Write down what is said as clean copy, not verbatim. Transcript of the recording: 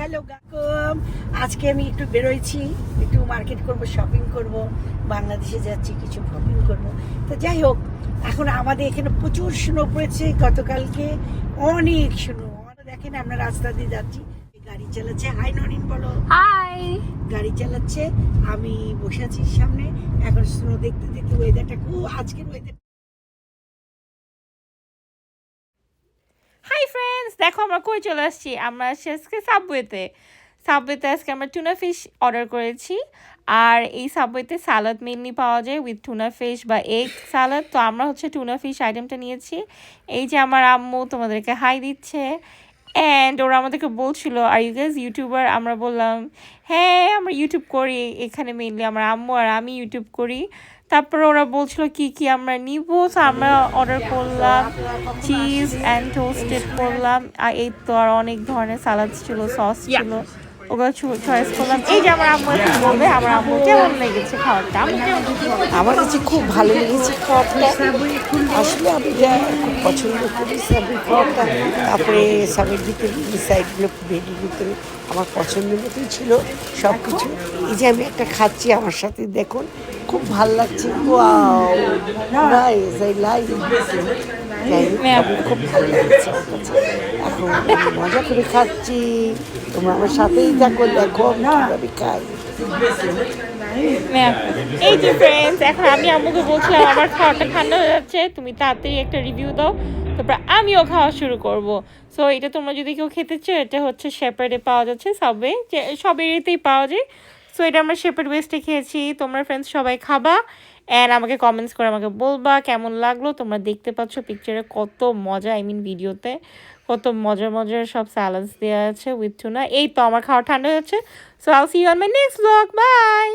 Hello গাকম, আজকে আমি একটু বেরোইছি, একটু মার্কেট করব, শপিং করব, বাংলাদেশে যাচ্ছি, কিছু শপিং করব। তো যাই হোক, এখন আমাদের এখানে প্রচুর স্নো পড়েছে, গতকালকে অনেক স্নো। দেখেন আমরা রাস্তা দিয়ে যাচ্ছি, গাড়ি চালাচ্ছে। হাই নরিন, বলো হাই। গাড়ি চালাচ্ছে, আমি বসে আছি সামনে। এখন স্নো দেখতে দেখতে ওয়েদারটা খুব, আজকের ওয়েদার। হাই ফ্রেন্ডস, দেখো আমরা কই চলে আসছি। আমরা আসছি আজকে সাবওয়েতে আজকে আমরা টুনা ফিশ অর্ডার করেছি। আর এই সাবওয়েতে সালাদ মেনলি পাওয়া যায় উইথ টুনা ফিশ বা এগ সালাদ। তো আমরা হচ্ছে টুনা ফিশ আইটেমটা নিয়েছি। এই যে আমার আম্মু তোমাদেরকে হাই দিচ্ছে। অ্যান্ড ওরা আমাদেরকে বলছিল আর ইউ গাইজ ইউটিউবার? আমরা বললাম হ্যাঁ আমরা ইউটিউব করি, এখানে মেনলি আমার আম্মু আর আমি ইউটিউব করি। তারপরে ওরা বলছিল কি কি আমরা নিব, তো আমরা অর্ডার করলাম চিজ অ্যান্ড টোস্টেড করলাম। আর এই তো আর অনেক ধরনের সালাদ ছিল, সস ছিল, ওগুলো চয়েস করলাম। এই যে আমার আম্মু এখন বলবে আমার আম্মু কেমন লেগেছে খাওয়াটা। আমার কাছে খুব ভালো লেগেছে খাবারটা। আসলে আমি যা খুব পছন্দ করি সাবুই খাবারটা। তারপরে সাবের ভিতরে সাইডগুলো ভেডির ভিতরে আমার পছন্দের মতোই ছিল সব কিছু। এই যে আমি একটা খাচ্ছি, আমার সাথে দেখুন, খুব ভালো লাগছে। Wow, nice, I like. খুব ভালো লাগছে আমার কাছে। এখন আমি মজা করে খাচ্ছি, তোমরা আমার সাথেই থাকো, দেখো আমি কীভাবে খাই। এই যে ফ্রেন্ডস, এখন আমি আম্মুকে বলছিলাম আমার খাওয়াটা ঠান্ডা হয়ে যাচ্ছে, তুমি তাড়াতাড়ি একটা রিভিউ দাও, তারপর আমিও খাওয়া শুরু করব। সো এটা তোমরা যদি কেউ খেতে চাও, এটা হচ্ছে শেপার্ডে পাওয়া যাচ্ছে, সাবওয়ে যে সব এরিয়াতেই পাওয়া যায়। সো এটা আমরা শেপার্ড ওয়েস্টে খেয়েছি। তোমরা ফ্রেন্ডস সবাই খাবা অ্যান্ড আমাকে কমেন্টস করে আমাকে বলবা কেমন লাগলো। তোমরা দেখতে পাচ্ছ পিকচারে কত মজা, আই মিন ভিডিওতে কত মজার মজার সব স্যালাডস দেওয়া আছে উইথ টুনা। এই তো আমার খাওয়া ঠান্ডা হয়ে যাচ্ছে। So I'll see you on my next blog, by.